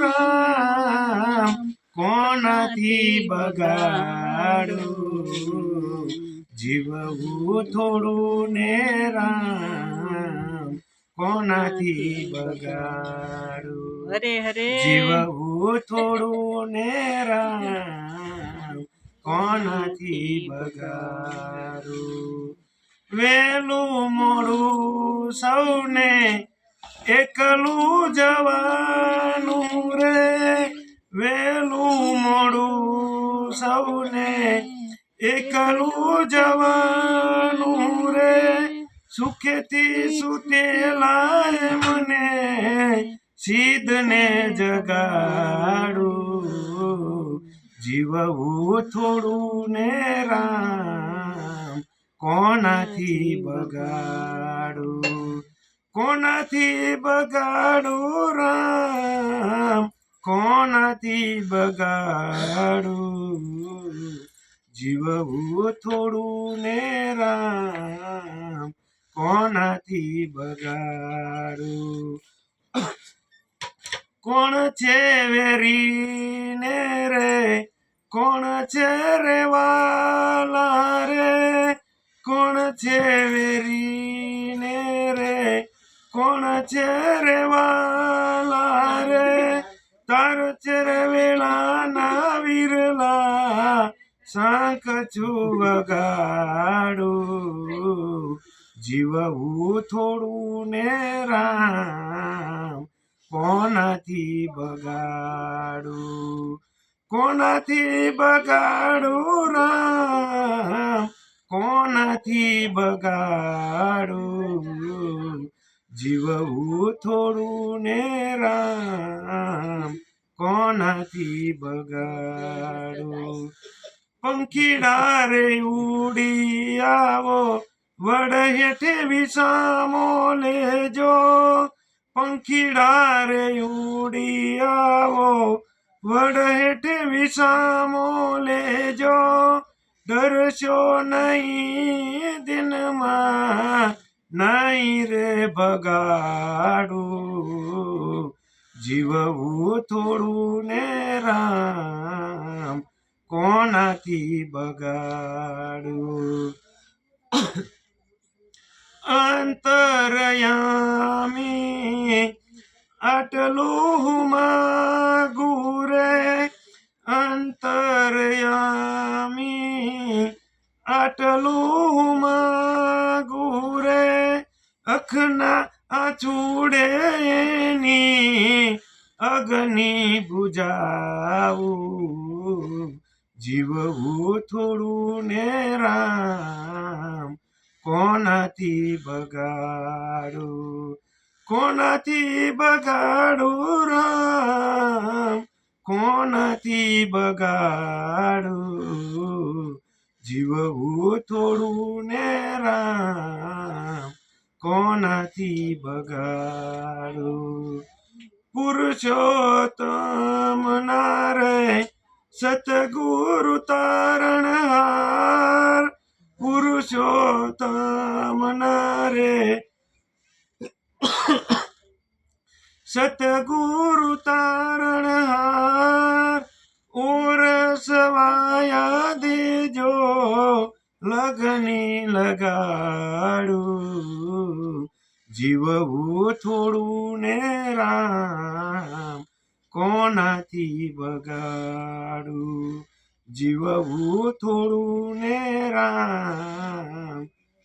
રામ કોનાથી બગાડું જીવવું થોડું ને રામ કોનાથી બગાડું હરે હરે જીવવું થોડું ને રામ કોનાથી બગાડું વેલું મોડું સૌને એકલું જવાનું રે વેલું મોડું સૌને એકલું જવાનું રે સુખેથી સુતેલા મને સિદ્ધને જગાડું જીવવું થોડું ને રામ કોનાથી બગાડું કોનાથી બગાડું રામ કોનાથી બગાડું જીવવું થોડું ને રામ કોનાથી બગાડું કોણ છે વેરી ને રે કોણ છે રે વાલા રે કોણ છે વેરી ને રે કોણ છે રે વાલા રે તાર છે રે વેળાના વિરલા શાંખ છું વગાડું જીવવું થોડું ને રામ કોનાથી બગાડું કોનાથી બગાડું રામ કોનાથી બગાડું જીવવું થોડું ને રામ કોનાથી બગાડું પંખીડા રે ઉડી આવો વડ હેઠે વિસામો લેજો પંખીડા રે ઉડી આવો વડ હેઠે વિસામો લેજો ડરશો નહીં દિનમાં નહીં રે બગાડું જીવવું થોડું ને રામ કોનાથી બગાડું અંતરયામી આટલું માગું રે અંતરયામી આટલું માગું રે અખના આછુડે ની અગ્નિ બુજાવું જીવવું થોડું ને રામ કોનાથી બગાડું કોનાથી બગાડું રામ કોનાથી બગાડું જીવવું થોડું ને રામ કોનાથી બગાડું પુરુષોત્તમ નારે સતગુરુ તારણહાર પુરુષોત્તમ નારે સતગુરુ તારણહાર ઓરસવાયા દેજો લગની લગાડું જીવવું થોડું ને રામ કોનાથી બગાડું જીવવું થોડું ને રામ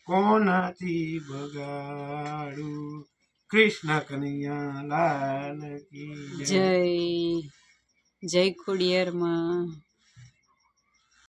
કોનાથી બગાડું કૃષ્ણ કનૈયા લાલ કી જય જય ખોડિયાર માં।